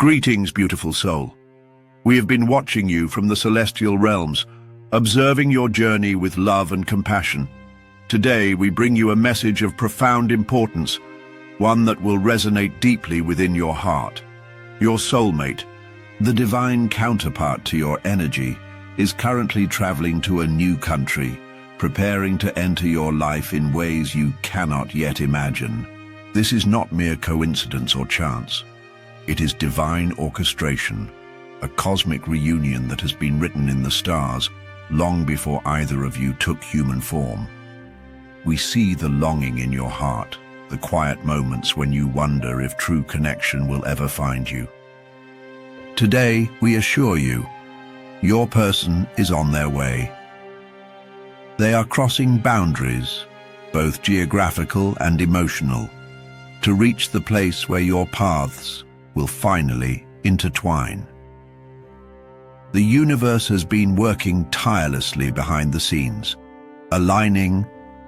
Greetings, beautiful soul. We have been watching you from the celestial realms, observing your journey with love and compassion. Today, we bring you a message of profound importance, one that will resonate deeply within your heart. Your soulmate, the divine counterpart to your energy, is currently traveling to a new country, preparing to enter your life in ways you cannot yet imagine. This is not mere coincidence or chance. It is divine orchestration, a cosmic reunion that has been written in the stars long before either of you took human form. We see the longing in your heart, the quiet moments when you wonder if true connection will ever find you. Today, we assure you, your person is on their way. They are crossing boundaries, both geographical and emotional, to reach the place where your paths will finally intertwine. The universe has been working tirelessly behind the scenes, aligning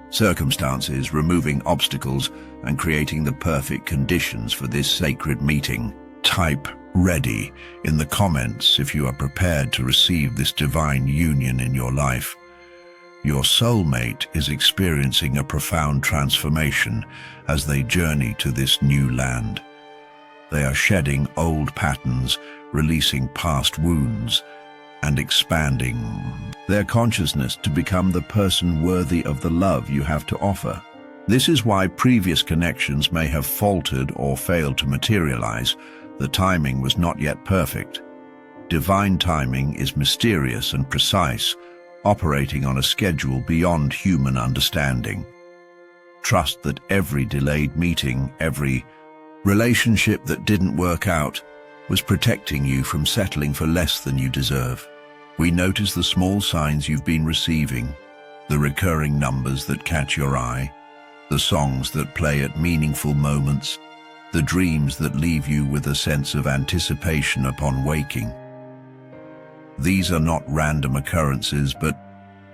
circumstances, removing obstacles, and creating the perfect conditions for this sacred meeting. Type "ready" in the comments if you are prepared to receive this divine union in your life. Your soulmate is experiencing a profound transformation as they journey to this new land. They are shedding old patterns, releasing past wounds, and expanding their consciousness to become the person worthy of the love you have to offer. This is why previous connections may have faltered or failed to materialize. The timing was not yet perfect. Divine timing is mysterious and precise, operating on a schedule beyond human understanding. Trust that every delayed meeting, every relationship that didn't work out, was protecting you from settling for less than you deserve. We notice the small signs you've been receiving, the recurring numbers that catch your eye, the songs that play at meaningful moments, the dreams that leave you with a sense of anticipation upon waking. These are not random occurrences, but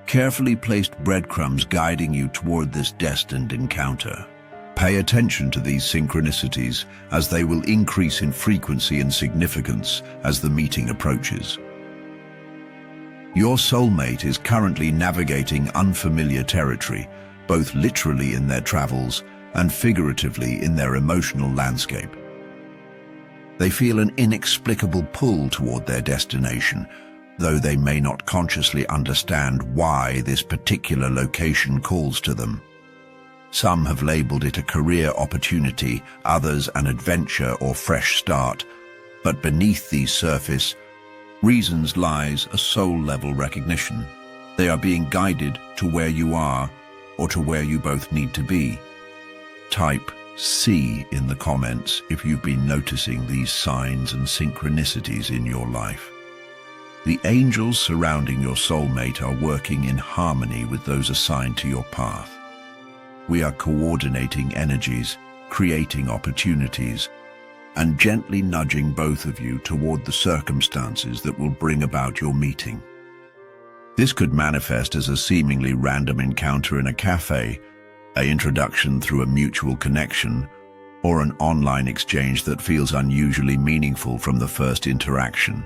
carefully placed breadcrumbs guiding you toward this destined encounter. Pay attention to these synchronicities, as they will increase in frequency and significance as the meeting approaches. Your soulmate is currently navigating unfamiliar territory, both literally in their travels and figuratively in their emotional landscape. They feel an inexplicable pull toward their destination, though they may not consciously understand why this particular location calls to them. Some have labeled it a career opportunity, others an adventure or fresh start. But beneath these surface reasons lies a soul-level recognition. They are being guided to where you are, or to where you both need to be. Type "C" in the comments if you've been noticing these signs and synchronicities in your life. The angels surrounding your soulmate are working in harmony with those assigned to your path. We are coordinating energies, creating opportunities, and gently nudging both of you toward the circumstances that will bring about your meeting. This could manifest as a seemingly random encounter in a cafe, an introduction through a mutual connection, or an online exchange that feels unusually meaningful from the first interaction.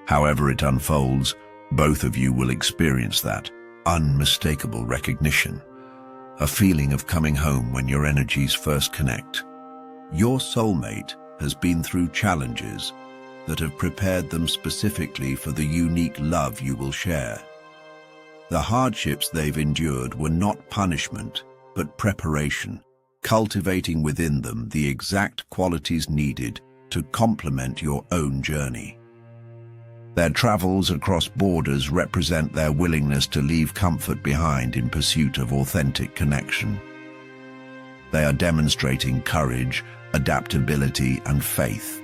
However it unfolds, both of you will experience that unmistakable recognition. A feeling of coming home when your energies first connect. Your soulmate has been through challenges that have prepared them specifically for the unique love you will share. The hardships they've endured were not punishment, but preparation, cultivating within them the exact qualities needed to complement your own journey. Their travels across borders represent their willingness to leave comfort behind in pursuit of authentic connection. They are demonstrating courage, adaptability, and faith,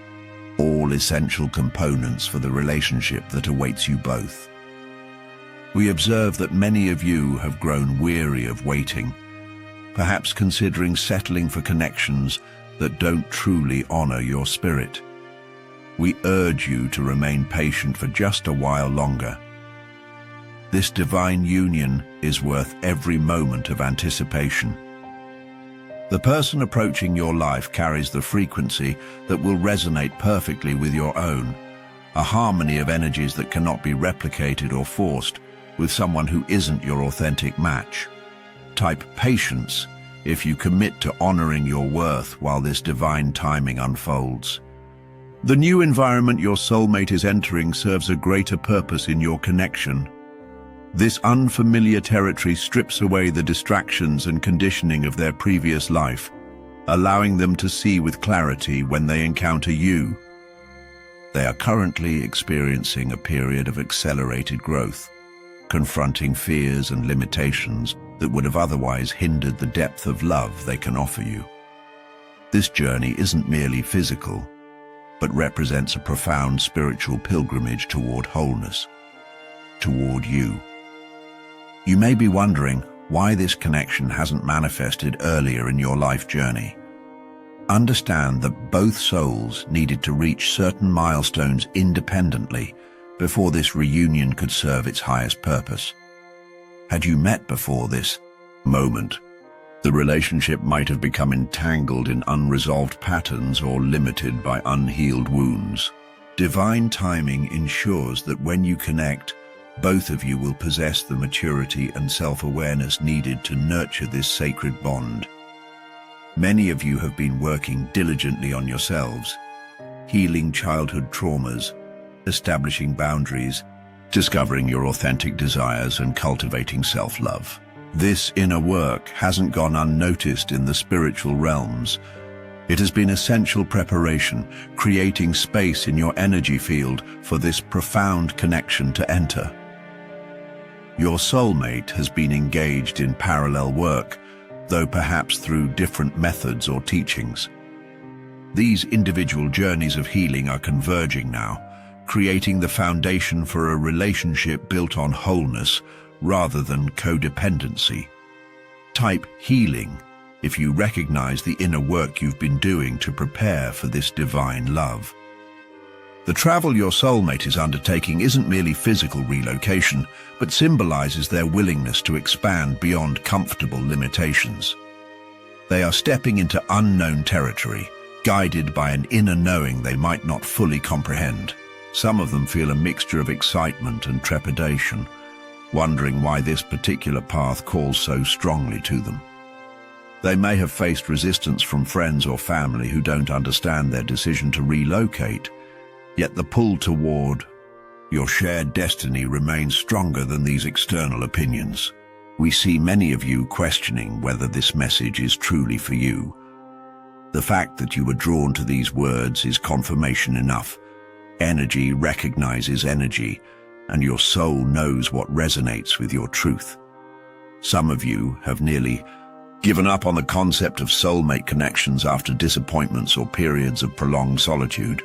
all essential components for the relationship that awaits you both. We observe that many of you have grown weary of waiting, perhaps considering settling for connections that don't truly honor your spirit. We urge you to remain patient for just a while longer. This divine union is worth every moment of anticipation. The person approaching your life carries the frequency that will resonate perfectly with your own, a harmony of energies that cannot be replicated or forced with someone who isn't your authentic match. Type patience if you commit to honoring your worth while this divine timing unfolds. The new environment your soulmate is entering serves a greater purpose in your connection. This unfamiliar territory strips away the distractions and conditioning of their previous life, allowing them to see with clarity when they encounter you. They are currently experiencing a period of accelerated growth, confronting fears and limitations that would have otherwise hindered the depth of love they can offer you. This journey isn't merely physical, but represents a profound spiritual pilgrimage toward wholeness, toward you. You may be wondering why this connection hasn't manifested earlier in your life journey. Understand that both souls needed to reach certain milestones independently before this reunion could serve its highest purpose. Had you met before this moment, the relationship might have become entangled in unresolved patterns or limited by unhealed wounds. Divine timing ensures that when you connect, both of you will possess the maturity and self-awareness needed to nurture this sacred bond. Many of you have been working diligently on yourselves, healing childhood traumas, establishing boundaries, discovering your authentic desires, and cultivating self-love. This inner work hasn't gone unnoticed in the spiritual realms. It has been essential preparation, creating space in your energy field for this profound connection to enter. Your soulmate has been engaged in parallel work, though perhaps through different methods or teachings. These individual journeys of healing are converging now, creating the foundation for a relationship built on wholeness rather than codependency. Type healing if you recognize the inner work you've been doing to prepare for this divine love. The travel your soulmate is undertaking isn't merely physical relocation, but symbolizes their willingness to expand beyond comfortable limitations. They are stepping into unknown territory, guided by an inner knowing they might not fully comprehend. Some of them feel a mixture of excitement and trepidation, wondering why this particular path calls so strongly to them. They may have faced resistance from friends or family who don't understand their decision to relocate, yet the pull toward your shared destiny remains stronger than these external opinions. We see many of you questioning whether this message is truly for you. The fact that you were drawn to these words is confirmation enough. Energy recognizes energy, and your soul knows what resonates with your truth. Some of you have nearly given up on the concept of soulmate connections after disappointments or periods of prolonged solitude.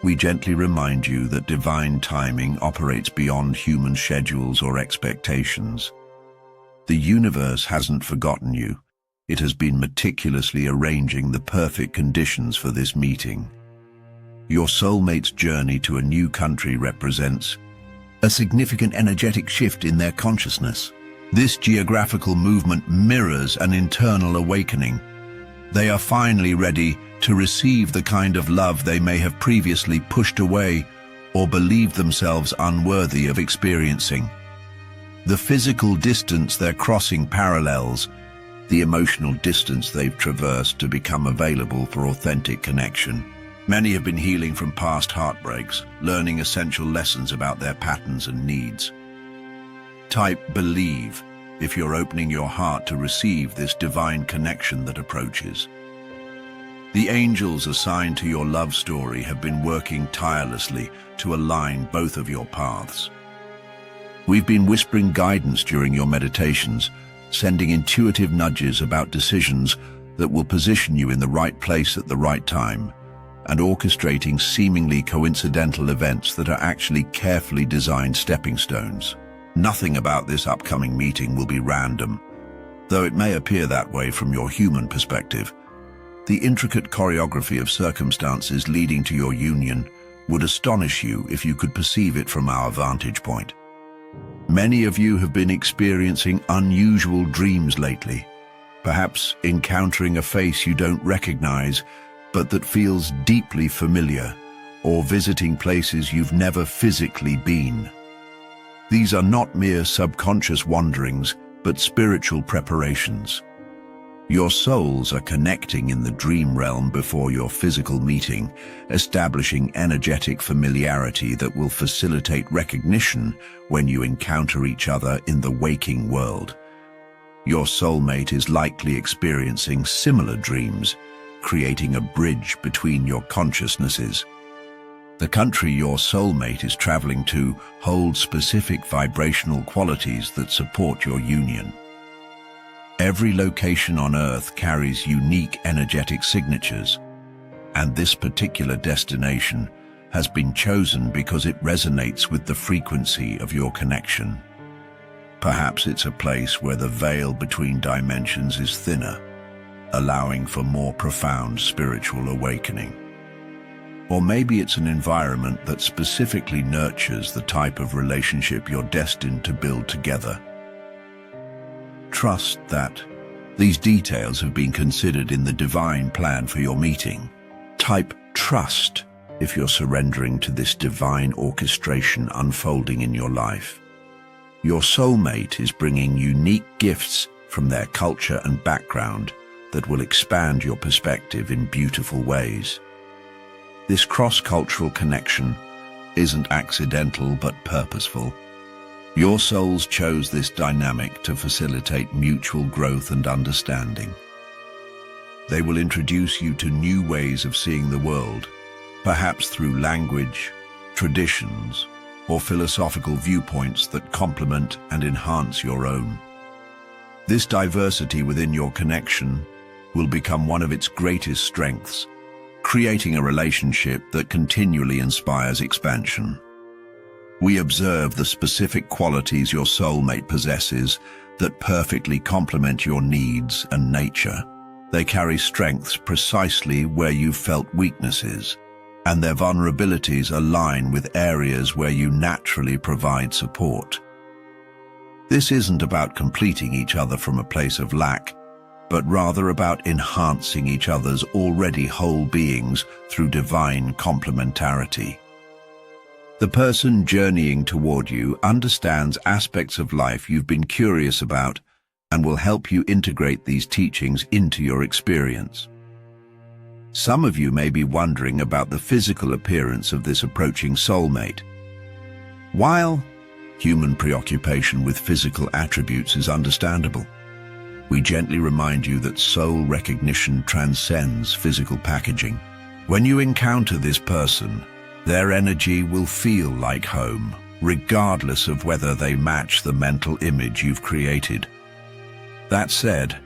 We gently remind you that divine timing operates beyond human schedules or expectations. The universe hasn't forgotten you. It has been meticulously arranging the perfect conditions for this meeting. Your soulmate's journey to a new country represents a significant energetic shift in their consciousness. This geographical movement mirrors an internal awakening. They are finally ready to receive the kind of love they may have previously pushed away or believed themselves unworthy of experiencing. The physical distance they're crossing parallels the emotional distance they've traversed to become available for authentic connection. Many have been healing from past heartbreaks, learning essential lessons about their patterns and needs. Type believe if you're opening your heart to receive this divine connection that approaches. The angels assigned to your love story have been working tirelessly to align both of your paths. We've been whispering guidance during your meditations, sending intuitive nudges about decisions that will position you in the right place at the right time, and orchestrating seemingly coincidental events that are actually carefully designed stepping stones. Nothing about this upcoming meeting will be random, though it may appear that way from your human perspective. The intricate choreography of circumstances leading to your union would astonish you if you could perceive it from our vantage point. Many of you have been experiencing unusual dreams lately, Perhaps encountering a face you don't recognize, but that feels deeply familiar, or visiting places you've never physically been. These are not mere subconscious wanderings, but spiritual preparations. Your souls are connecting in the dream realm before your physical meeting, establishing energetic familiarity that will facilitate recognition when you encounter each other in the waking world. Your soulmate is likely experiencing similar dreams, creating a bridge between your consciousnesses. The country your soulmate is traveling to holds specific vibrational qualities that support your union. Every location on Earth carries unique energetic signatures, and this particular destination has been chosen because it resonates with the frequency of your connection. Perhaps it's a place where the veil between dimensions is thinner, allowing for more profound spiritual awakening. Or maybe it's an environment that specifically nurtures the type of relationship you're destined to build together. Trust that these details have been considered in the divine plan for your meeting. Type trust if you're surrendering to this divine orchestration unfolding in your life. Your soulmate is bringing unique gifts from their culture and background that will expand your perspective in beautiful ways. This cross-cultural connection isn't accidental but purposeful. Your souls chose this dynamic to facilitate mutual growth and understanding. They will introduce you to new ways of seeing the world, perhaps through language, traditions, or philosophical viewpoints that complement and enhance your own. This diversity within your connection will become one of its greatest strengths, creating a relationship that continually inspires expansion. We observe the specific qualities your soulmate possesses that perfectly complement your needs and nature. They carry strengths precisely where you felt weaknesses, and their vulnerabilities align with areas where you naturally provide support. This isn't about completing each other from a place of lack, but rather about enhancing each other's already whole beings through divine complementarity. The person journeying toward you understands aspects of life you've been curious about and will help you integrate these teachings into your experience. Some of you may be wondering about the physical appearance of this approaching soulmate. While human preoccupation with physical attributes is understandable, we gently remind you that soul recognition transcends physical packaging. When you encounter this person, their energy will feel like home, regardless of whether they match the mental image you've created. That said,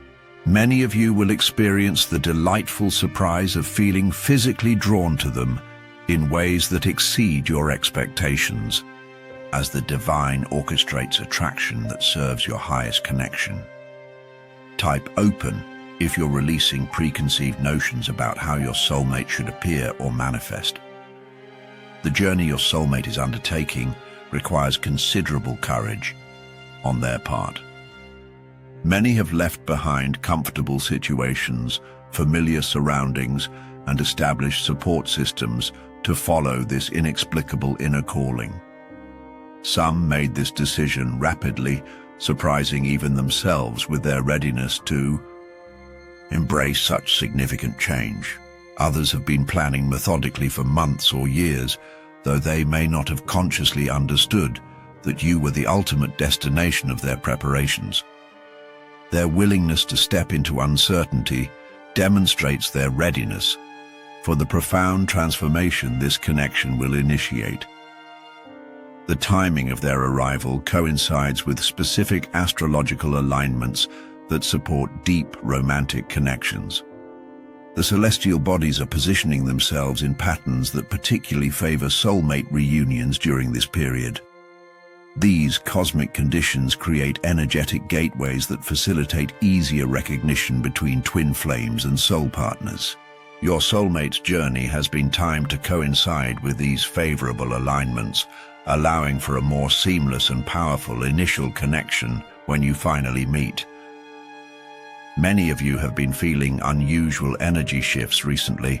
many of you will experience the delightful surprise of feeling physically drawn to them in ways that exceed your expectations, as the divine orchestrates attraction that serves your highest connection. Type open if you're releasing preconceived notions about how your soulmate should appear or manifest. The journey your soulmate is undertaking requires considerable courage on their part. Many have left behind comfortable situations, familiar surroundings, and established support systems to follow this inexplicable inner calling. Some made this decision rapidly, surprising even themselves with their readiness to embrace such significant change. Others have been planning methodically for months or years, though they may not have consciously understood that you were the ultimate destination of their preparations. Their willingness to step into uncertainty demonstrates their readiness for the profound transformation this connection will initiate. The timing of their arrival coincides with specific astrological alignments that support deep romantic connections. The celestial bodies are positioning themselves in patterns that particularly favor soulmate reunions during this period. These cosmic conditions create energetic gateways that facilitate easier recognition between twin flames and soul partners. Your soulmate's journey has been timed to coincide with these favorable alignments, allowing for a more seamless and powerful initial connection when you finally meet. Many of you have been feeling unusual energy shifts recently,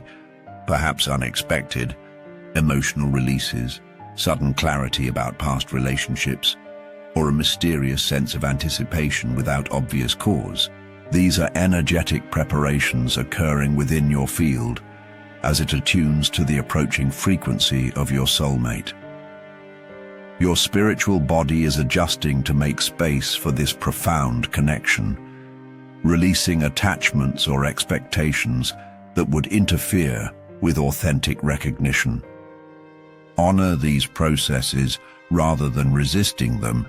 perhaps unexpected, emotional releases, sudden clarity about past relationships, or a mysterious sense of anticipation without obvious cause. These are energetic preparations occurring within your field as it attunes to the approaching frequency of your soulmate. Your spiritual body is adjusting to make space for this profound connection, releasing attachments or expectations that would interfere with authentic recognition. Honor these processes rather than resisting them,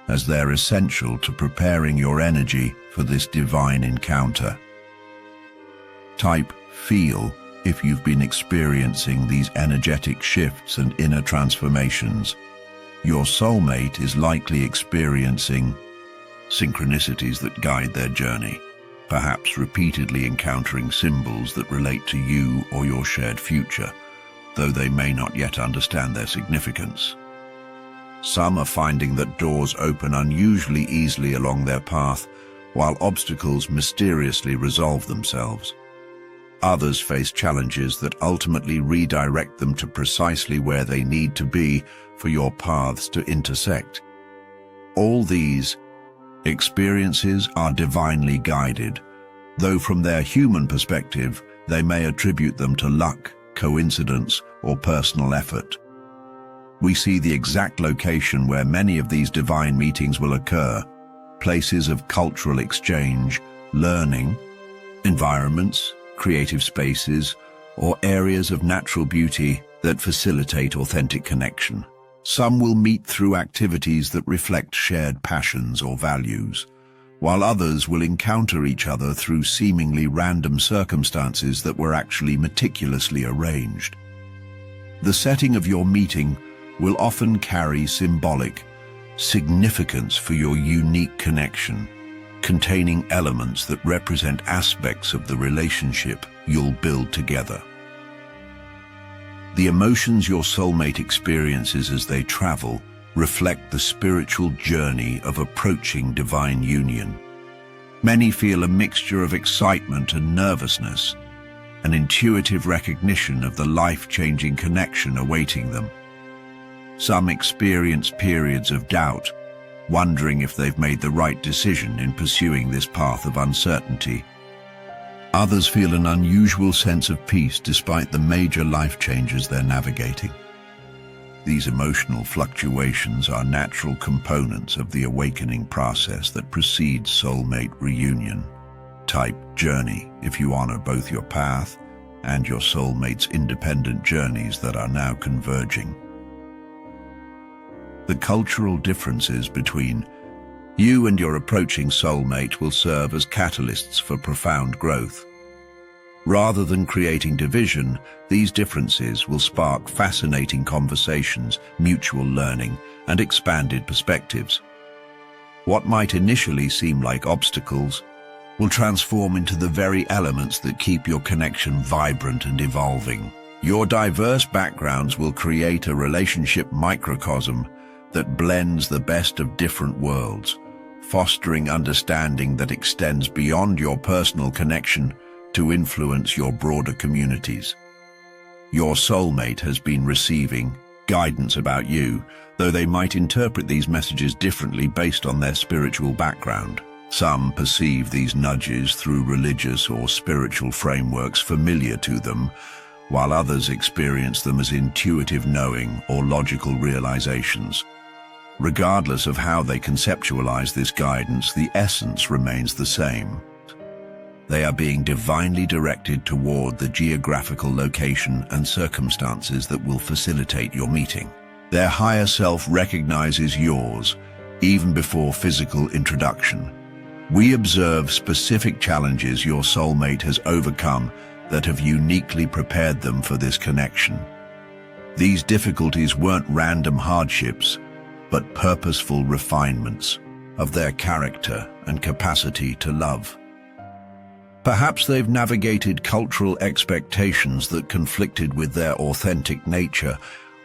as they're essential to preparing your energy for this divine encounter. Type "feel" if you've been experiencing these energetic shifts and inner transformations. Your soulmate is likely experiencing synchronicities that guide their journey, perhaps repeatedly encountering symbols that relate to you or your shared future, though they may not yet understand their significance. Some are finding that doors open unusually easily along their path, while obstacles mysteriously resolve themselves. Others face challenges that ultimately redirect them to precisely where they need to be for your paths to intersect. All these experiences are divinely guided, though from their human perspective, they may attribute them to luck, coincidence, or personal effort. We see the exact location where many of these divine meetings will occur: places of cultural exchange, learning, environments, creative spaces, or areas of natural beauty that facilitate authentic connection. Some will meet through activities that reflect shared passions or values, while others will encounter each other through seemingly random circumstances that were actually meticulously arranged. The setting of your meeting will often carry symbolic significance for your unique connection, containing elements that represent aspects of the relationship you'll build together. The emotions your soulmate experiences as they travel reflect the spiritual journey of approaching divine union. Many feel a mixture of excitement and nervousness, an intuitive recognition of the life-changing connection awaiting them. Some experience periods of doubt, wondering if they've made the right decision in pursuing this path of uncertainty. Others feel an unusual sense of peace despite the major life changes they're navigating. These emotional fluctuations are natural components of the awakening process that precedes soulmate reunion. Type "journey" if you honor both your path and your soulmate's independent journeys that are now converging. The cultural differences between you and your approaching soulmate will serve as catalysts for profound growth. Rather than creating division, these differences will spark fascinating conversations, mutual learning, and expanded perspectives. What might initially seem like obstacles will transform into the very elements that keep your connection vibrant and evolving. Your diverse backgrounds will create a relationship microcosm that blends the best of different worlds, fostering understanding that extends beyond your personal connection to influence your broader communities. Your soulmate has been receiving guidance about you, though they might interpret these messages differently based on their spiritual background. Some perceive these nudges through religious or spiritual frameworks familiar to them, while others experience them as intuitive knowing or logical realizations. Regardless of how they conceptualize this guidance, the essence remains the same. They are being divinely directed toward the geographical location and circumstances that will facilitate your meeting. Their higher self recognizes yours, even before physical introduction. We observe specific challenges your soulmate has overcome that have uniquely prepared them for this connection. These difficulties weren't random hardships, but purposeful refinements of their character and capacity to love. Perhaps they've navigated cultural expectations that conflicted with their authentic nature,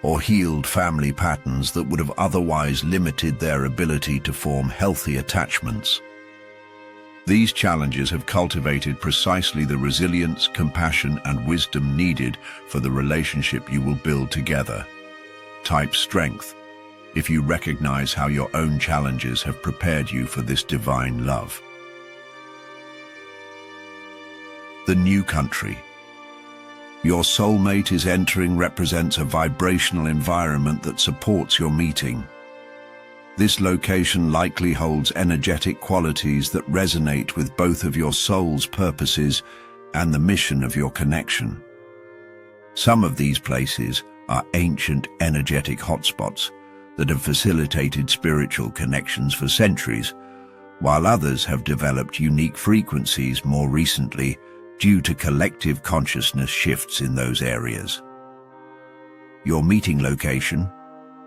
or healed family patterns that would have otherwise limited their ability to form healthy attachments. These challenges have cultivated precisely the resilience, compassion, and wisdom needed for the relationship you will build together. Type strength, if you recognize how your own challenges have prepared you for this divine love. The new country. Your soulmate is entering represents a vibrational environment that supports your meeting. This location likely holds energetic qualities that resonate with both of your soul's purposes and the mission of your connection. Some of these places are ancient energetic hotspots that have facilitated spiritual connections for centuries, while others have developed unique frequencies more recently due to collective consciousness shifts in those areas. Your meeting location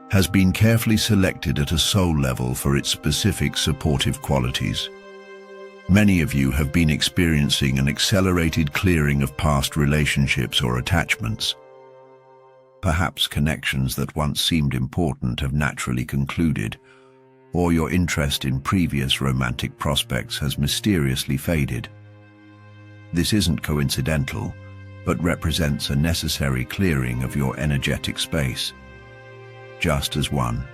has been carefully selected at a soul level for its specific supportive qualities. Many of you have been experiencing an accelerated clearing of past relationships or attachments. Perhaps connections that once seemed important have naturally concluded, or your interest in previous romantic prospects has mysteriously faded. This isn't coincidental, but represents a necessary clearing of your energetic space. Just as one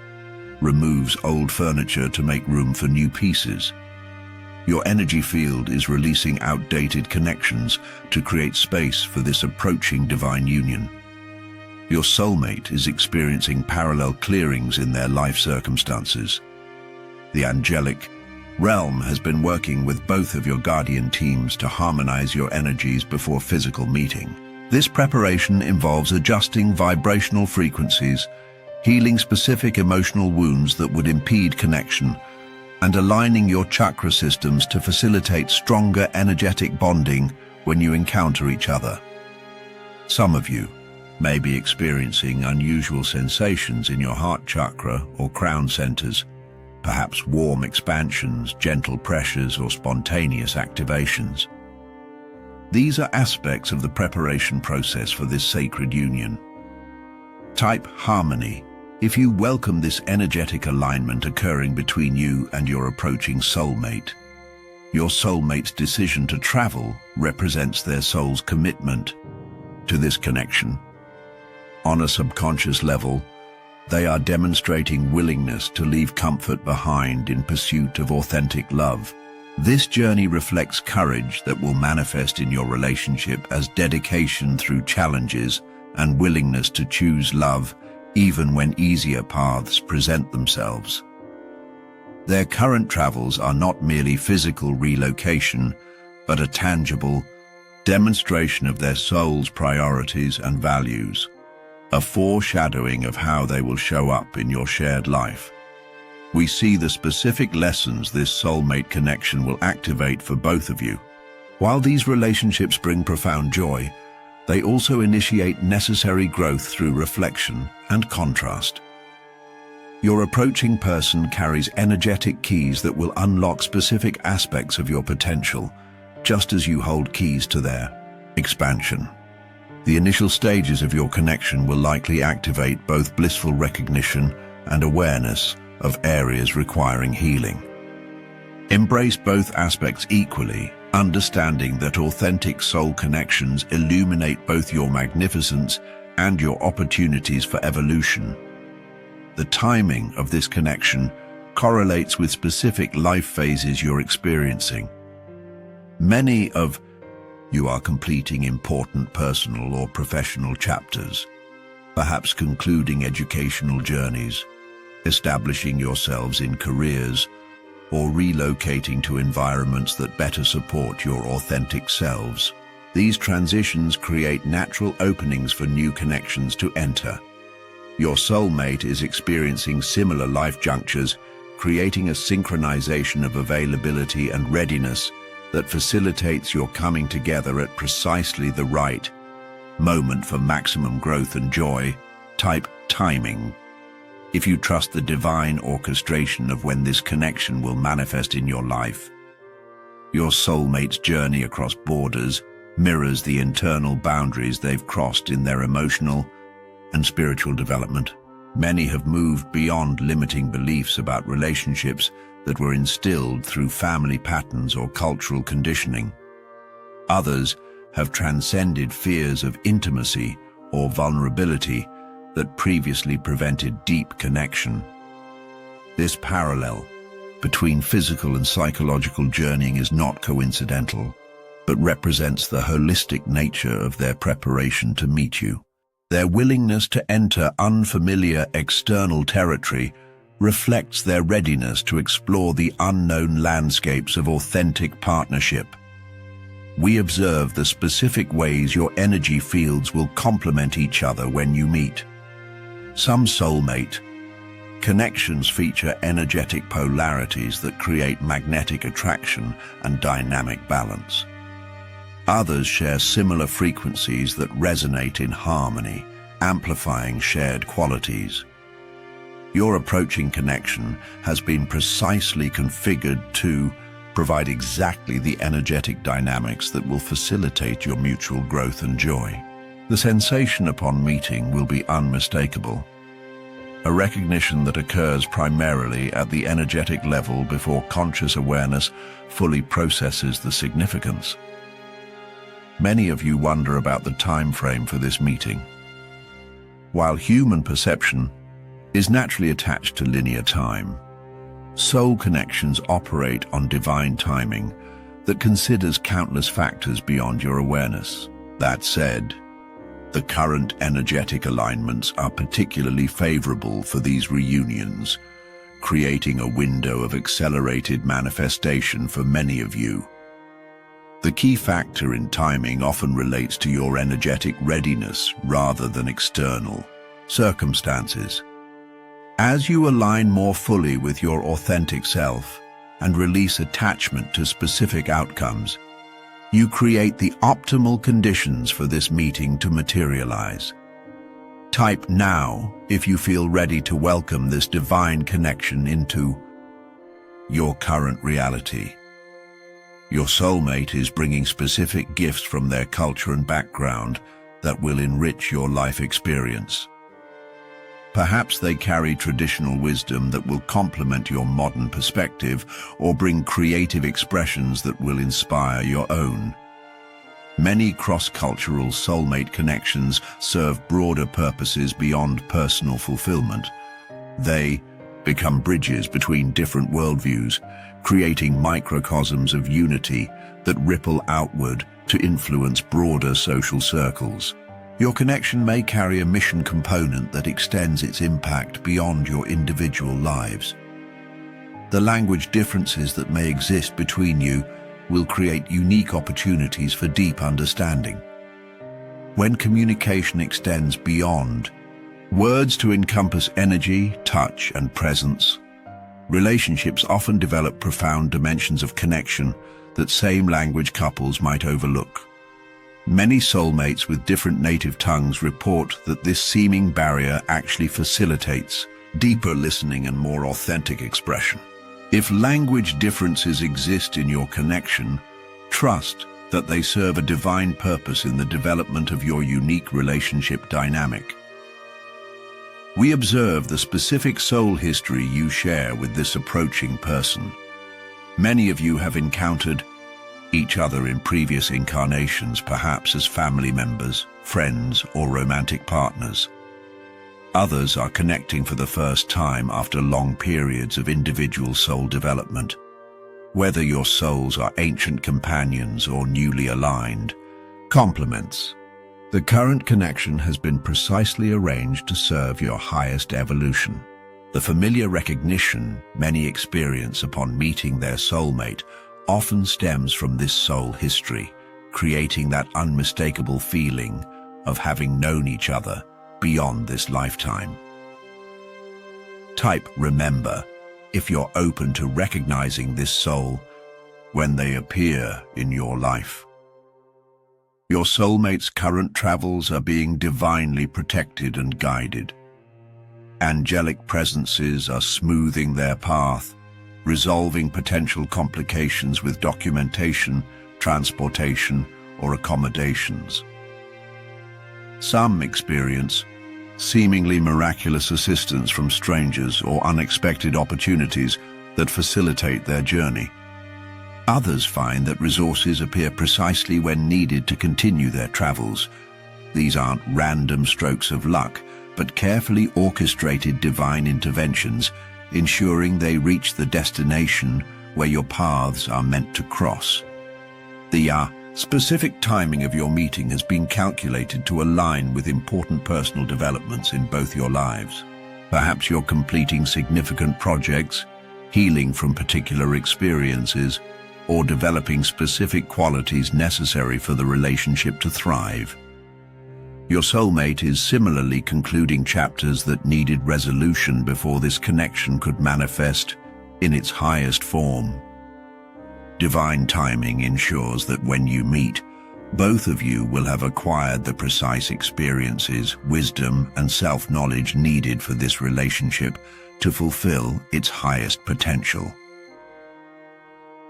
removes old furniture to make room for new pieces, your energy field is releasing outdated connections to create space for this approaching divine union. Your soulmate is experiencing parallel clearings in their life circumstances. The angelic realm has been working with both of your guardian teams to harmonize your energies before physical meeting. This preparation involves adjusting vibrational frequencies, healing specific emotional wounds that would impede connection, and aligning your chakra systems to facilitate stronger energetic bonding when you encounter each other. Some of you may be experiencing unusual sensations in your heart chakra or crown centers, perhaps warm expansions, gentle pressures, or spontaneous activations. These are aspects of the preparation process for this sacred union. Type harmony, if you welcome this energetic alignment occurring between you and your approaching soulmate. Your soulmate's decision to travel represents their soul's commitment to this connection. On a subconscious level, they are demonstrating willingness to leave comfort behind in pursuit of authentic love. This journey reflects courage that will manifest in your relationship as dedication through challenges and willingness to choose love even when easier paths present themselves. Their current travels are not merely physical relocation, but a tangible demonstration of their soul's priorities and values, a foreshadowing of how they will show up in your shared life. We see the specific lessons this soulmate connection will activate for both of you. While these relationships bring profound joy, they also initiate necessary growth through reflection and contrast. Your approaching person carries energetic keys that will unlock specific aspects of your potential, just as you hold keys to their expansion. The initial stages of your connection will likely activate both blissful recognition and awareness of areas requiring healing. Embrace both aspects equally, understanding that authentic soul connections illuminate both your magnificence and your opportunities for evolution. The timing of this connection correlates with specific life phases you're experiencing. Many of you are completing important personal or professional chapters, perhaps concluding educational journeys, establishing yourselves in careers, or relocating to environments that better support your authentic selves. These transitions create natural openings for new connections to enter. Your soulmate is experiencing similar life junctures, creating a synchronization of availability and readiness that facilitates your coming together at precisely the right moment for maximum growth and joy. Type timing, if you trust the divine orchestration of when this connection will manifest in your life. Your soulmate's journey across borders mirrors the internal boundaries they've crossed in their emotional and spiritual development. Many have moved beyond limiting beliefs about relationships that were instilled through family patterns or cultural conditioning. Others have transcended fears of intimacy or vulnerability that previously prevented deep connection. This parallel between physical and psychological journeying is not coincidental, but represents the holistic nature of their preparation to meet you. Their willingness to enter unfamiliar external territory reflects their readiness to explore the unknown landscapes of authentic partnership. We observe the specific ways your energy fields will complement each other when you meet. Some soulmate connections feature energetic polarities that create magnetic attraction and dynamic balance. Others share similar frequencies that resonate in harmony, amplifying shared qualities. Your approaching connection has been precisely configured to provide exactly the energetic dynamics that will facilitate your mutual growth and joy. The sensation upon meeting will be unmistakable. A recognition that occurs primarily at the energetic level before conscious awareness fully processes the significance. Many of you wonder about the time frame for this meeting. While human perception is naturally attached to linear time, soul connections operate on divine timing that considers countless factors beyond your awareness. That said, the current energetic alignments are particularly favorable for these reunions, creating a window of accelerated manifestation for many of you. The key factor in timing often relates to your energetic readiness rather than external circumstances. As you align more fully with your authentic self and release attachment to specific outcomes, you create the optimal conditions for this meeting to materialize. Type now if you feel ready to welcome this divine connection into your current reality. Your soulmate is bringing specific gifts from their culture and background that will enrich your life experience. Perhaps they carry traditional wisdom that will complement your modern perspective or bring creative expressions that will inspire your own. Many cross-cultural soulmate connections serve broader purposes beyond personal fulfillment. They become bridges between different worldviews, creating microcosms of unity that ripple outward to influence broader social circles. Your connection may carry a mission component that extends its impact beyond your individual lives. The language differences that may exist between you will create unique opportunities for deep understanding. When communication extends beyond words to encompass energy, touch, and presence, relationships often develop profound dimensions of connection that same-language couples might overlook. Many soulmates with different native tongues report that this seeming barrier actually facilitates deeper listening and more authentic expression. If language differences exist in your connection, trust that they serve a divine purpose in the development of your unique relationship dynamic. We observe the specific soul history you share with this approaching person. Many of you have encountered each other in previous incarnations, perhaps as family members, friends, or romantic partners. Others are connecting for the first time after long periods of individual soul development. Whether your souls are ancient companions or newly aligned, complements. The current connection has been precisely arranged to serve your highest evolution. The familiar recognition many experience upon meeting their soulmate often stems from this soul history, creating that unmistakable feeling of having known each other beyond this lifetime. Type remember if you're open to recognizing this soul when they appear in your life. Your soulmate's current travels are being divinely protected and guided. Angelic presences are smoothing their path, resolving potential complications with documentation, transportation, or accommodations. Some experience seemingly miraculous assistance from strangers or unexpected opportunities that facilitate their journey. Others find that resources appear precisely when needed to continue their travels. These aren't random strokes of luck, but carefully orchestrated divine interventions, ensuring they reach the destination where your paths are meant to cross. The specific timing of your meeting has been calculated to align with important personal developments in both your lives. Perhaps you're completing significant projects, healing from particular experiences, or developing specific qualities necessary for the relationship to thrive. Your soulmate is similarly concluding chapters that needed resolution before this connection could manifest in its highest form. Divine timing ensures that when you meet, both of you will have acquired the precise experiences, wisdom, and self-knowledge needed for this relationship to fulfill its highest potential.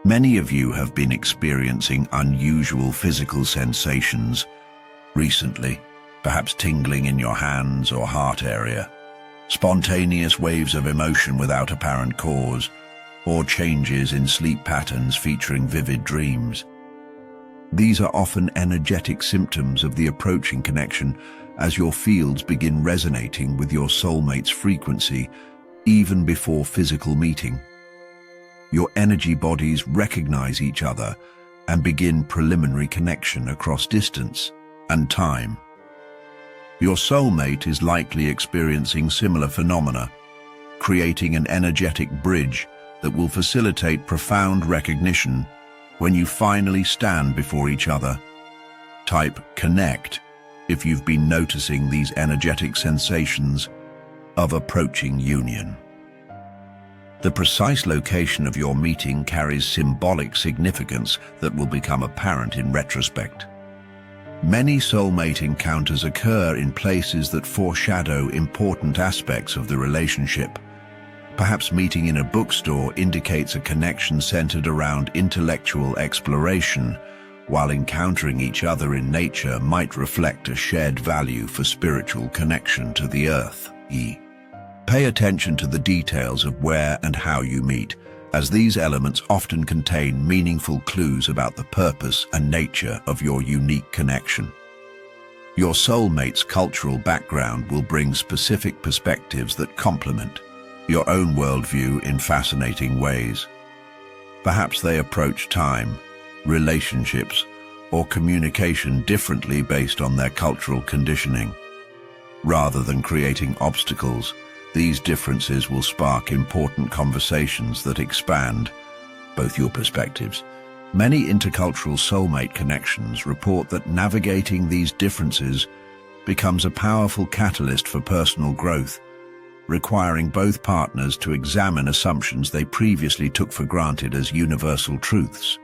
Many of you have been experiencing unusual physical sensations recently, perhaps tingling in your hands or heart area, spontaneous waves of emotion without apparent cause, or changes in sleep patterns featuring vivid dreams. These are often energetic symptoms of the approaching connection as your fields begin resonating with your soulmate's frequency even before physical meeting. Your energy bodies recognize each other and begin preliminary connection across distance and time. Your soulmate is likely experiencing similar phenomena, creating an energetic bridge that will facilitate profound recognition when you finally stand before each other. Type connect if you've been noticing these energetic sensations of approaching union. The precise location of your meeting carries symbolic significance that will become apparent in retrospect. Many soulmate encounters occur in places that foreshadow important aspects of the relationship. Perhaps meeting in a bookstore indicates a connection centered around intellectual exploration, while encountering each other in nature might reflect a shared value for spiritual connection to the earth. Pay attention to the details of where and how you meet, as these elements often contain meaningful clues about the purpose and nature of your unique connection. Your soulmate's cultural background will bring specific perspectives that complement your own worldview in fascinating ways. Perhaps they approach time, relationships, or communication differently based on their cultural conditioning. Rather than creating obstacles, these differences will spark important conversations that expand both your perspectives. Many intercultural soulmate connections report that navigating these differences becomes a powerful catalyst for personal growth, requiring both partners to examine assumptions they previously took for granted as universal truths.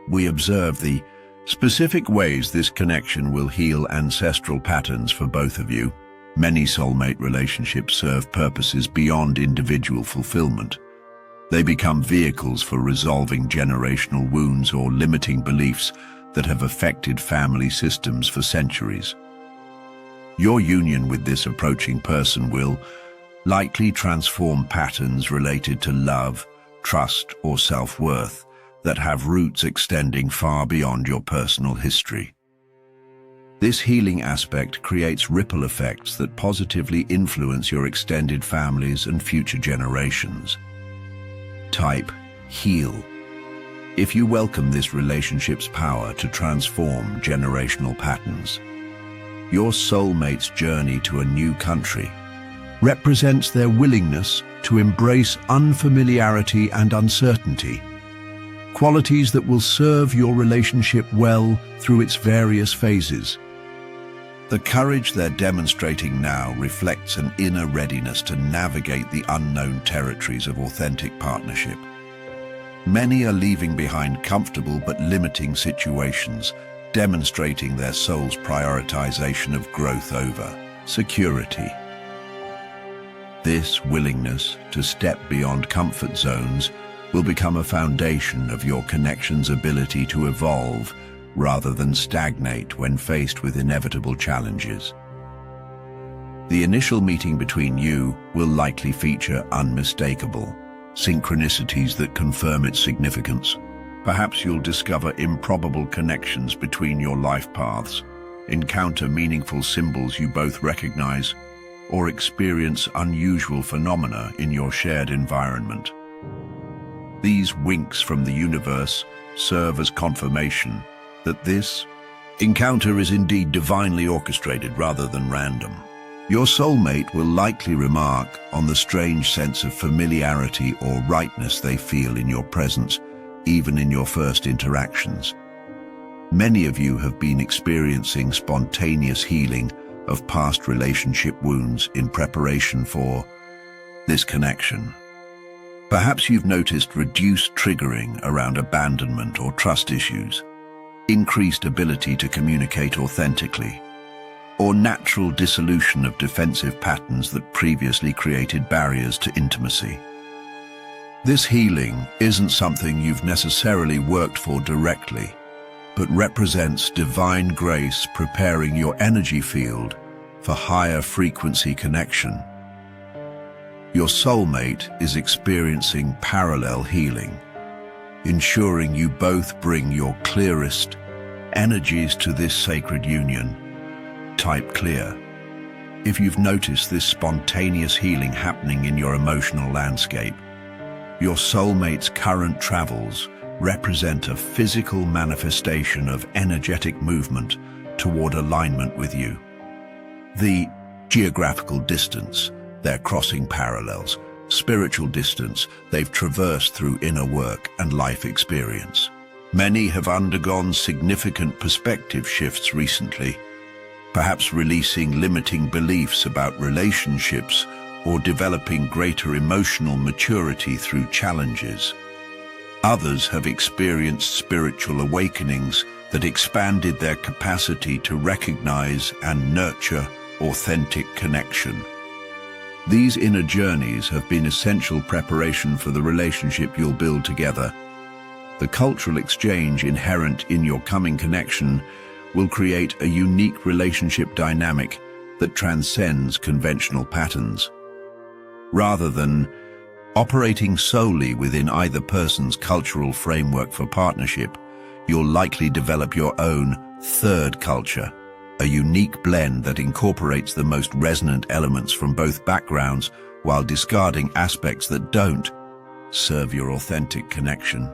We observe the specific ways this connection will heal ancestral patterns for both of you. Many soulmate relationships serve purposes beyond individual fulfillment. They become vehicles for resolving generational wounds or limiting beliefs that have affected family systems for centuries. Your union with this approaching person will likely transform patterns related to love, trust, or self-worth that have roots extending far beyond your personal history. This healing aspect creates ripple effects that positively influence your extended families and future generations. Type heal if you welcome this relationship's power to transform generational patterns. Your soulmate's journey to a new country represents their willingness to embrace unfamiliarity and uncertainty, qualities that will serve your relationship well through its various phases. The courage they're demonstrating now reflects an inner readiness to navigate the unknown territories of authentic partnership. Many are leaving behind comfortable but limiting situations, demonstrating their soul's prioritization of growth over security. This willingness to step beyond comfort zones will become a foundation of your connection's ability to evolve rather than stagnate when faced with inevitable challenges. The initial meeting between you will likely feature unmistakable synchronicities that confirm its significance. Perhaps you'll discover improbable connections between your life paths, encounter meaningful symbols you both recognize, or experience unusual phenomena in your shared environment. These winks from the universe serve as confirmation that this encounter is indeed divinely orchestrated rather than random. Your soulmate will likely remark on the strange sense of familiarity or rightness they feel in your presence, even in your first interactions. Many of you have been experiencing spontaneous healing of past relationship wounds in preparation for this connection. Perhaps you've noticed reduced triggering around abandonment or trust issues, increased ability to communicate authentically, or natural dissolution of defensive patterns that previously created barriers to intimacy. This healing isn't something you've necessarily worked for directly, but represents divine grace preparing your energy field for higher frequency connection. Your soulmate is experiencing parallel healing, ensuring you both bring your clearest energies to this sacred union. Type clear if you've noticed this spontaneous healing happening in your emotional landscape. Your soulmate's current travels represent a physical manifestation of energetic movement toward alignment with you. The geographical distance, they're crossing parallels. Spiritual distance, they've traversed through inner work and life experience. Many have undergone significant perspective shifts recently, perhaps releasing limiting beliefs about relationships or developing greater emotional maturity through challenges. Others have experienced spiritual awakenings that expanded their capacity to recognize and nurture authentic connection. These inner journeys have been essential preparation for the relationship you'll build together. The cultural exchange inherent in your coming connection will create a unique relationship dynamic that transcends conventional patterns. Rather than operating solely within either person's cultural framework for partnership, you'll likely develop your own third culture, a unique blend that incorporates the most resonant elements from both backgrounds while discarding aspects that don't serve your authentic connection.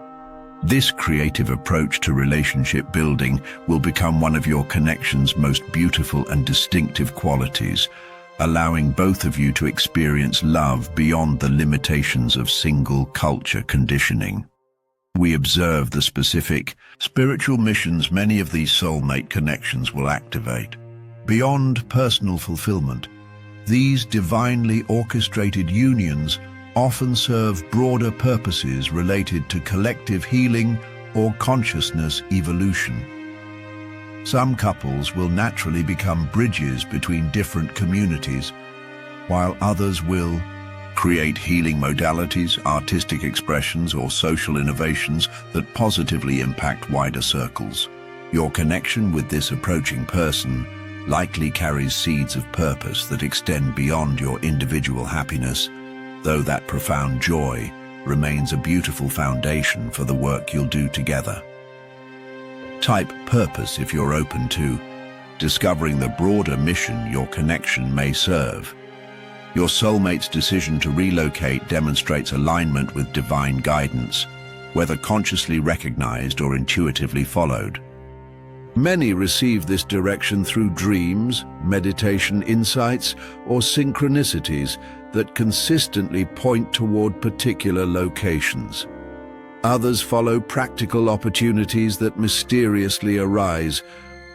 This creative approach to relationship building will become one of your connection's most beautiful and distinctive qualities, allowing both of you to experience love beyond the limitations of single culture conditioning. We observe the specific spiritual missions many of these soulmate connections will activate. Beyond personal fulfillment, these divinely orchestrated unions often serve broader purposes related to collective healing or consciousness evolution. Some couples will naturally become bridges between different communities, while others will create healing modalities, artistic expressions, or social innovations that positively impact wider circles. Your connection with this approaching person likely carries seeds of purpose that extend beyond your individual happiness, though that profound joy remains a beautiful foundation for the work you'll do together. Type purpose if you're open to discovering the broader mission your connection may serve. Your soulmate's decision to relocate demonstrates alignment with divine guidance, whether consciously recognized or intuitively followed. Many receive this direction through dreams, meditation insights, or synchronicities that consistently point toward particular locations. Others follow practical opportunities that mysteriously arise,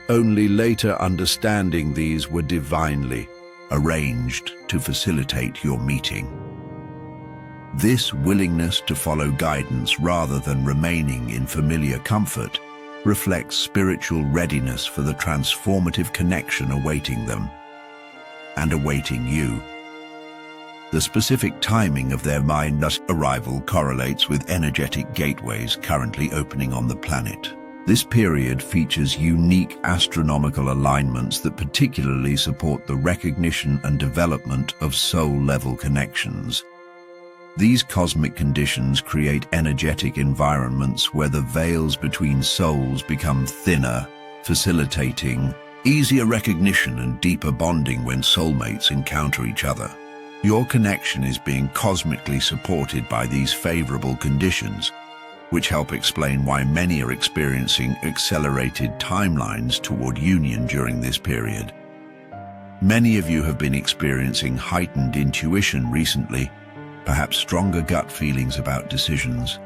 only later understanding these were divinely arranged to facilitate your meeting. This willingness to follow guidance rather than remaining in familiar comfort reflects spiritual readiness for the transformative connection awaiting them and awaiting you. The specific timing of their mind's arrival correlates with energetic gateways currently opening on the planet. This period features unique astronomical alignments that particularly support the recognition and development of soul-level connections. These cosmic conditions create energetic environments where the veils between souls become thinner, facilitating easier recognition and deeper bonding when soulmates encounter each other. Your connection is being cosmically supported by these favorable conditions, which help explain why many are experiencing accelerated timelines toward union during this period. Many of you have been experiencing heightened intuition recently, perhaps stronger gut feelings about decisions,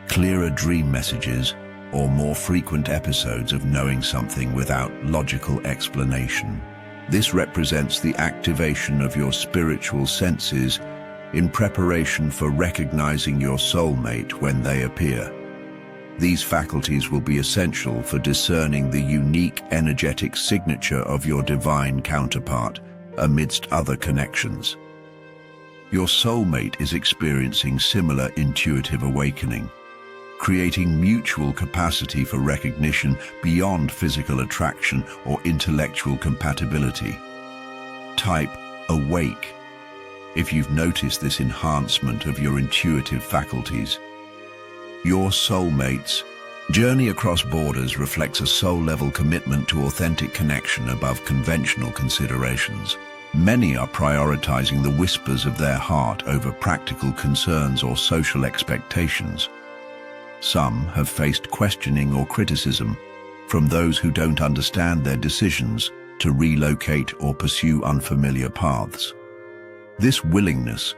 clearer dream messages, or more frequent episodes of knowing something without logical explanation. This represents the activation of your spiritual senses in preparation for recognizing your soulmate when they appear. These faculties will be essential for discerning the unique energetic signature of your divine counterpart amidst other connections. Your soulmate is experiencing similar intuitive awakening, creating mutual capacity for recognition beyond physical attraction or intellectual compatibility. Type awake if you've noticed this enhancement of your intuitive faculties. Your soulmate's journey across borders reflects a soul-level commitment to authentic connection above conventional considerations. Many are prioritizing the whispers of their heart over practical concerns or social expectations. Some have faced questioning or criticism from those who don't understand their decisions to relocate or pursue unfamiliar paths. This willingness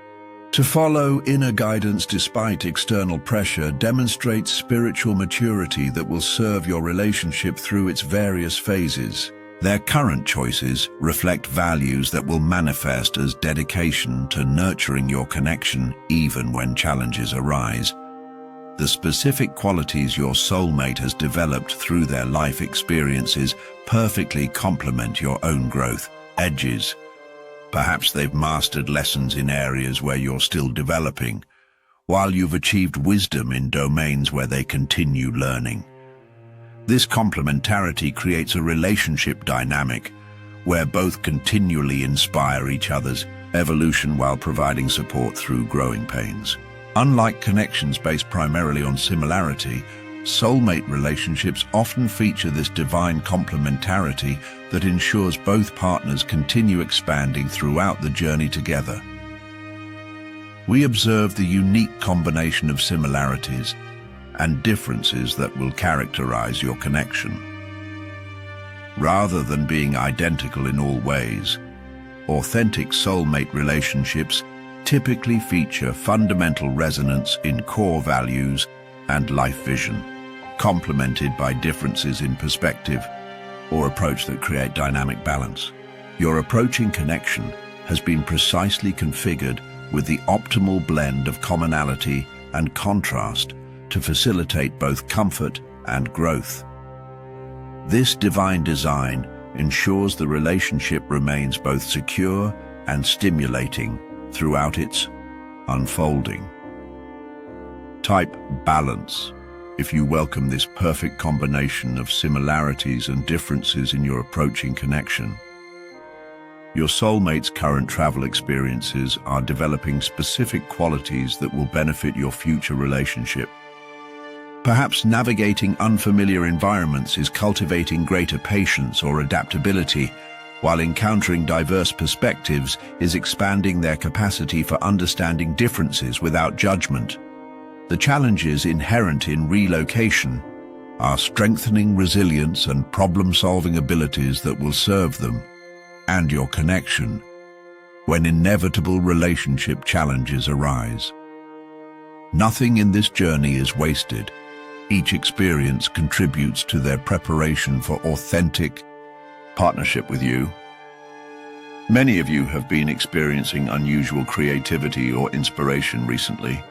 to follow inner guidance despite external pressure demonstrates spiritual maturity that will serve your relationship through its various phases. Their current choices reflect values that will manifest as dedication to nurturing your connection even when challenges arise. The specific qualities your soulmate has developed through their life experiences perfectly complement your own growth edges. Perhaps they've mastered lessons in areas where you're still developing, while you've achieved wisdom in domains where they continue learning. This complementarity creates a relationship dynamic where both continually inspire each other's evolution while providing support through growing pains. Unlike connections based primarily on similarity, soulmate relationships often feature this divine complementarity that ensures both partners continue expanding throughout the journey together. We observe the unique combination of similarities and differences that will characterize your connection. Rather than being identical in all ways, authentic soulmate relationships typically feature fundamental resonance in core values and life vision, complemented by differences in perspective or approach that create dynamic balance. Your approaching connection has been precisely configured with the optimal blend of commonality and contrast to facilitate both comfort and growth. This divine design ensures the relationship remains both secure and stimulating throughout its unfolding. Type balance if you welcome this perfect combination of similarities and differences in your approaching connection. Your soulmate's current travel experiences are developing specific qualities that will benefit your future relationship. Perhaps navigating unfamiliar environments is cultivating greater patience or adaptability, while encountering diverse perspectives is expanding their capacity for understanding differences without judgment. The challenges inherent in relocation are strengthening resilience and problem-solving abilities that will serve them and your connection when inevitable relationship challenges arise. Nothing in this journey is wasted. Each experience contributes to their preparation for authentic partnership with you. Many of you have been experiencing unusual creativity or inspiration recently,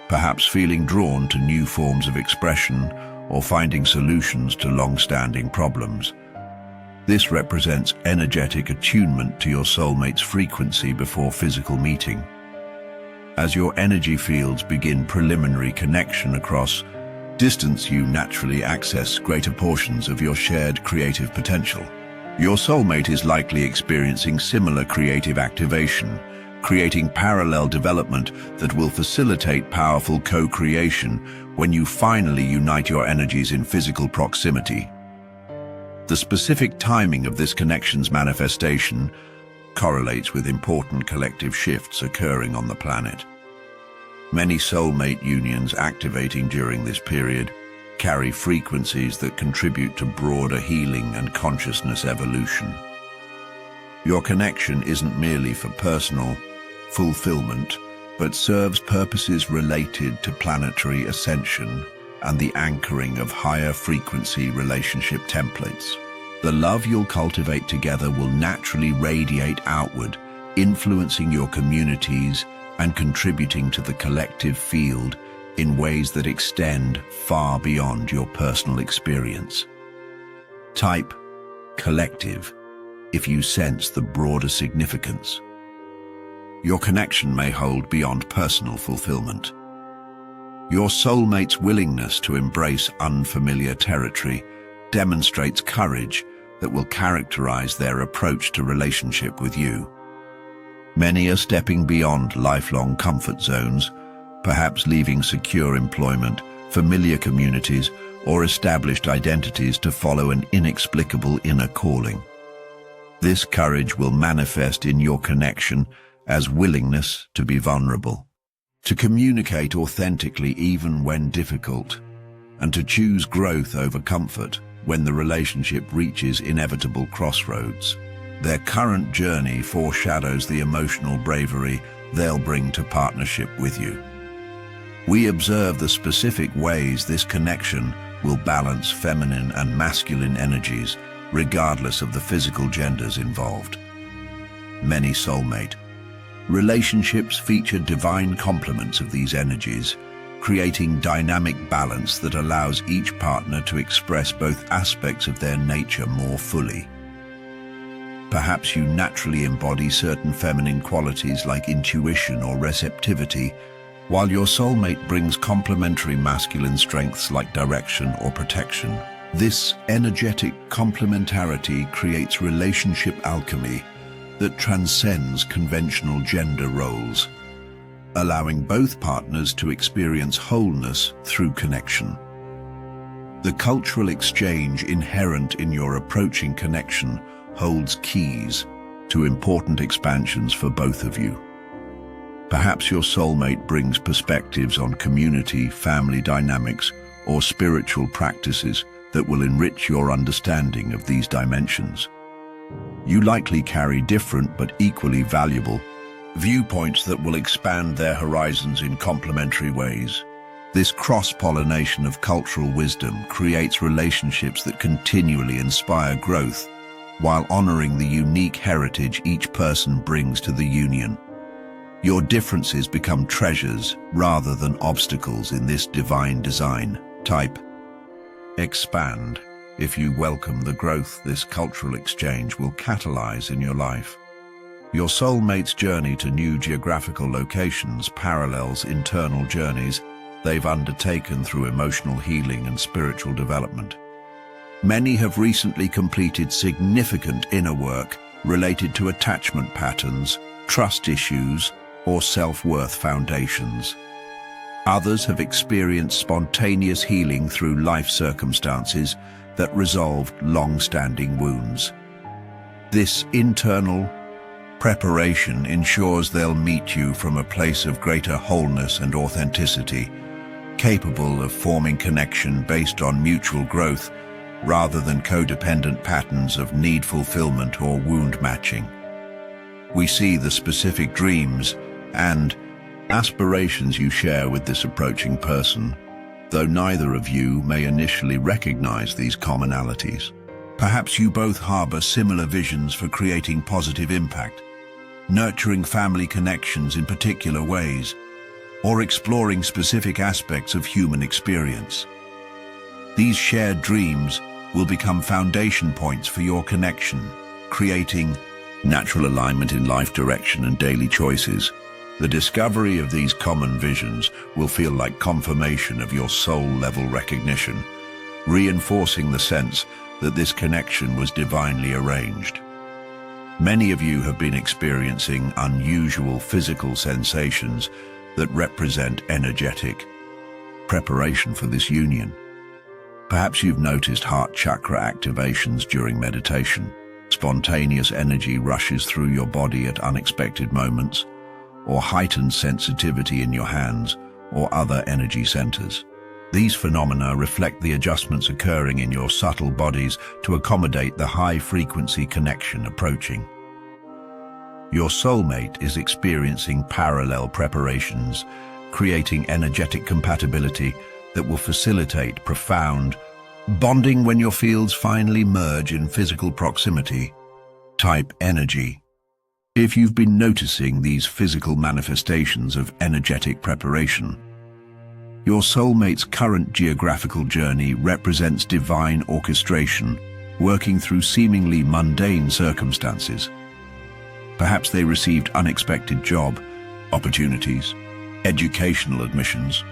perhaps feeling drawn to new forms of expression or finding solutions to long-standing problems. This represents energetic attunement to your soulmate's frequency before physical meeting. As your energy fields begin preliminary connection across distance, you naturally access greater portions of your shared creative potential. Your soulmate is likely experiencing similar creative activation, creating parallel development that will facilitate powerful co-creation when you finally unite your energies in physical proximity. The specific timing of this connection's manifestation correlates with important collective shifts occurring on the planet. Many soulmate unions activating during this period carry frequencies that contribute to broader healing and consciousness evolution. Your connection isn't merely for personal fulfillment, but serves purposes related to planetary ascension and the anchoring of higher frequency relationship templates. The love you'll cultivate together will naturally radiate outward, influencing your communities and contributing to the collective field in ways that extend far beyond your personal experience. Type collective if you sense the broader significance. Your connection may hold beyond personal fulfillment. Your soulmate's willingness to embrace unfamiliar territory demonstrates courage that will characterize their approach to relationship with you. Many are stepping beyond lifelong comfort zones, perhaps leaving secure employment, familiar communities, or established identities to follow an inexplicable inner calling. This courage will manifest in your connection as willingness to be vulnerable, to communicate authentically even when difficult, and to choose growth over comfort when the relationship reaches inevitable crossroads. Their current journey foreshadows the emotional bravery they'll bring to partnership with you. We observe the specific ways this connection will balance feminine and masculine energies, regardless of the physical genders involved. Many soulmate relationships feature divine complements of these energies, creating dynamic balance that allows each partner to express both aspects of their nature more fully. Perhaps you naturally embody certain feminine qualities like intuition or receptivity, while your soulmate brings complementary masculine strengths like direction or protection. This energetic complementarity creates relationship alchemy that transcends conventional gender roles, allowing both partners to experience wholeness through connection. The cultural exchange inherent in your approaching connection holds keys to important expansions for both of you. Perhaps your soulmate brings perspectives on community, family dynamics, or spiritual practices that will enrich your understanding of these dimensions. You likely carry different but equally valuable viewpoints that will expand their horizons in complementary ways. This cross-pollination of cultural wisdom creates relationships that continually inspire growth, while honoring the unique heritage each person brings to the union. Your differences become treasures rather than obstacles in this divine design. Type expand if you welcome the growth this cultural exchange will catalyze in your life. Your soulmate's journey to new geographical locations parallels internal journeys they've undertaken through emotional healing and spiritual development. Many have recently completed significant inner work related to attachment patterns, trust issues, or self-worth foundations. Others have experienced spontaneous healing through life circumstances that resolved long-standing wounds. This internal preparation ensures they'll meet you from a place of greater wholeness and authenticity, capable of forming connection based on mutual growth rather than codependent patterns of need fulfillment or wound matching. We see the specific dreams and aspirations you share with this approaching person, though neither of you may initially recognize these commonalities. Perhaps you both harbor similar visions for creating positive impact, nurturing family connections in particular ways, or exploring specific aspects of human experience. These shared dreams will become foundation points for your connection, creating natural alignment in life direction and daily choices. The discovery of these common visions will feel like confirmation of your soul-level recognition, reinforcing the sense that this connection was divinely arranged. Many of you have been experiencing unusual physical sensations that represent energetic preparation for this union. Perhaps you've noticed heart chakra activations during meditation, spontaneous energy rushes through your body at unexpected moments, or heightened sensitivity in your hands or other energy centers. These phenomena reflect the adjustments occurring in your subtle bodies to accommodate the high-frequency connection approaching. Your soulmate is experiencing parallel preparations, creating energetic compatibility that will facilitate profound bonding when your fields finally merge in physical proximity. Type energy. If you've been noticing these physical manifestations of energetic preparation, your soulmate's current geographical journey represents divine orchestration, working through seemingly mundane circumstances. Perhaps they received unexpected job opportunities, educational admissions,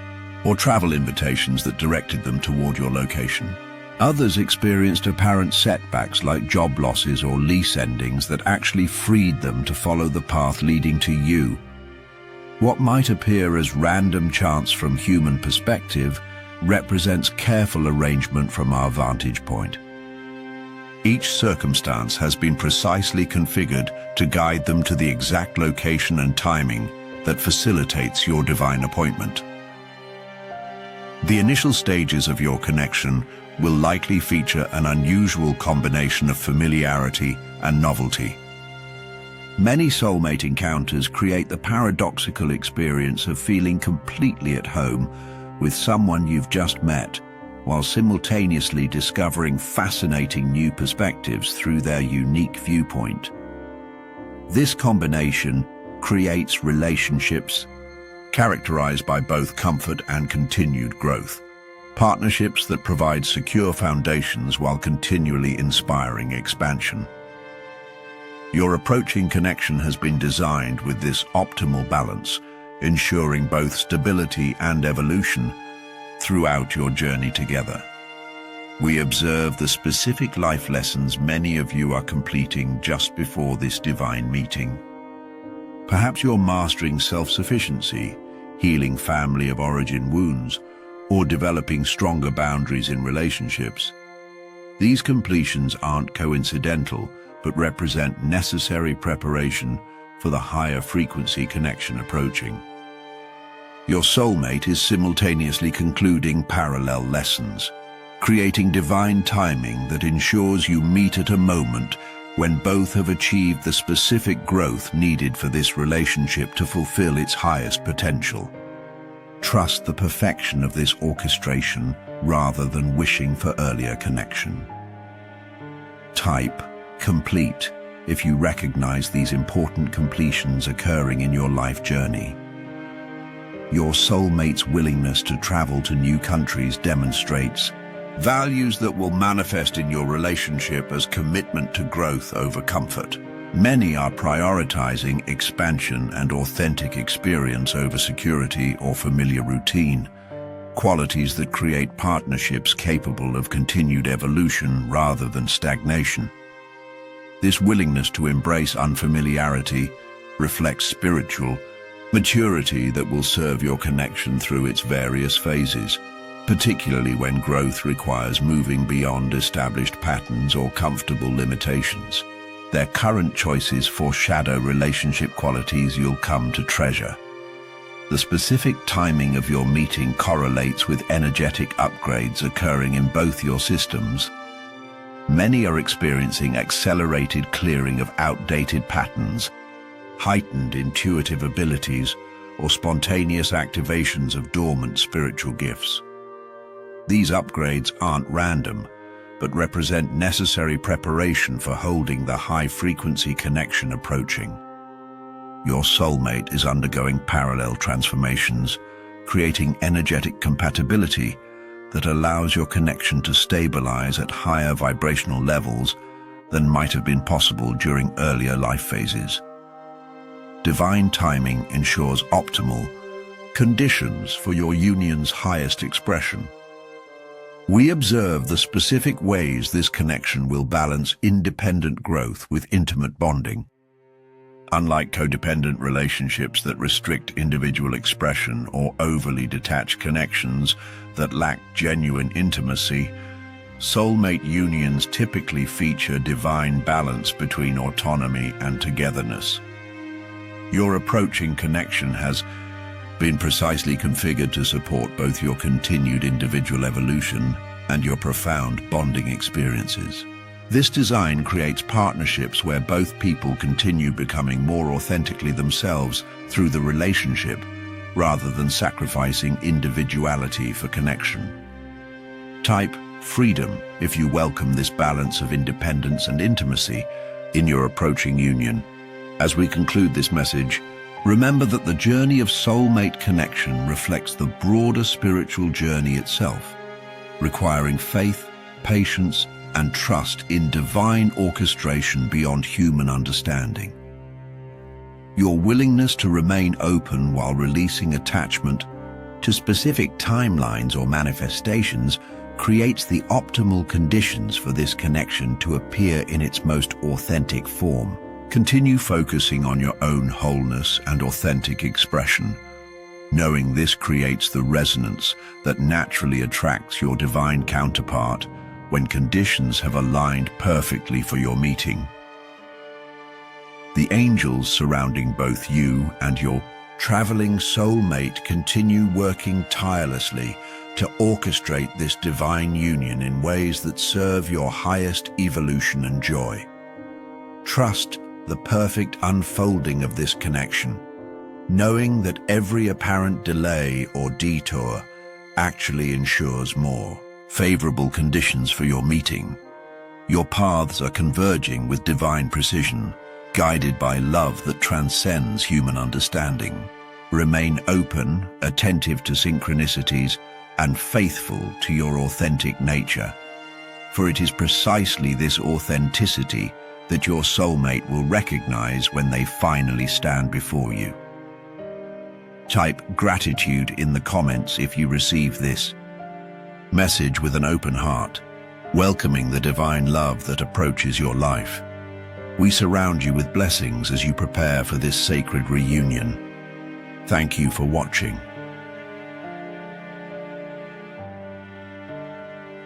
or travel invitations that directed them toward your location. Others experienced apparent setbacks like job losses or lease endings that actually freed them to follow the path leading to you. What might appear as random chance from human perspective represents careful arrangement from our vantage point. Each circumstance has been precisely configured to guide them to the exact location and timing that facilitates your divine appointment. The initial stages of your connection will likely feature an unusual combination of familiarity and novelty. Many soulmate encounters create the paradoxical experience of feeling completely at home with someone you've just met, while simultaneously discovering fascinating new perspectives through their unique viewpoint. This combination creates relationships characterized by both comfort and continued growth. Partnerships that provide secure foundations while continually inspiring expansion. Your approaching connection has been designed with this optimal balance, ensuring both stability and evolution throughout your journey together. We observe the specific life lessons many of you are completing just before this divine meeting. Perhaps you're mastering self-sufficiency, healing family of origin wounds, or developing stronger boundaries in relationships. These completions aren't coincidental, but represent necessary preparation for the higher frequency connection approaching. Your soulmate is simultaneously concluding parallel lessons, creating divine timing that ensures you meet at a moment when both have achieved the specific growth needed for this relationship to fulfill its highest potential. Trust the perfection of this orchestration rather than wishing for earlier connection. Type complete if you recognize these important completions occurring in your life journey. Your soulmate's willingness to travel to new countries demonstrates values that will manifest in your relationship as commitment to growth over comfort. Many are prioritizing expansion and authentic experience over security or familiar routine, qualities that create partnerships capable of continued evolution rather than stagnation. This willingness to embrace unfamiliarity reflects spiritual maturity that will serve your connection through its various phases, particularly when growth requires moving beyond established patterns or comfortable limitations. Their current choices foreshadow relationship qualities you'll come to treasure. The specific timing of your meeting correlates with energetic upgrades occurring in both your systems. Many are experiencing accelerated clearing of outdated patterns, heightened intuitive abilities, or spontaneous activations of dormant spiritual gifts. These upgrades aren't random, but represent necessary preparation for holding the high-frequency connection approaching. Your soulmate is undergoing parallel transformations, creating energetic compatibility that allows your connection to stabilize at higher vibrational levels than might have been possible during earlier life phases. Divine timing ensures optimal conditions for your union's highest expression. We observe the specific ways this connection will balance independent growth with intimate bonding. Unlike codependent relationships that restrict individual expression or overly detached connections that lack genuine intimacy, soulmate unions typically feature divine balance between autonomy and togetherness. Your approaching connection has been precisely configured to support both your continued individual evolution and your profound bonding experiences. This design creates partnerships where both people continue becoming more authentically themselves through the relationship, rather than sacrificing individuality for connection. Type freedom if you welcome this balance of independence and intimacy in your approaching union. As we conclude this message, remember that the journey of soulmate connection reflects the broader spiritual journey itself, requiring faith, patience, and trust in divine orchestration beyond human understanding. Your willingness to remain open while releasing attachment to specific timelines or manifestations creates the optimal conditions for this connection to appear in its most authentic form. Continue focusing on your own wholeness and authentic expression, knowing this creates the resonance that naturally attracts your divine counterpart when conditions have aligned perfectly for your meeting. The angels surrounding both you and your traveling soulmate continue working tirelessly to orchestrate this divine union in ways that serve your highest evolution and joy. Trust the perfect unfolding of this connection, knowing that every apparent delay or detour actually ensures more favorable conditions for your meeting. Your paths are converging with divine precision, guided by love that transcends human understanding. Remain open, attentive to synchronicities, and faithful to your authentic nature, for it is precisely this authenticity that your soulmate will recognize when they finally stand before you. Type gratitude in the comments if you receive this message with an open heart, welcoming the divine love that approaches your life. We surround you with blessings as you prepare for this sacred reunion. Thank you for watching.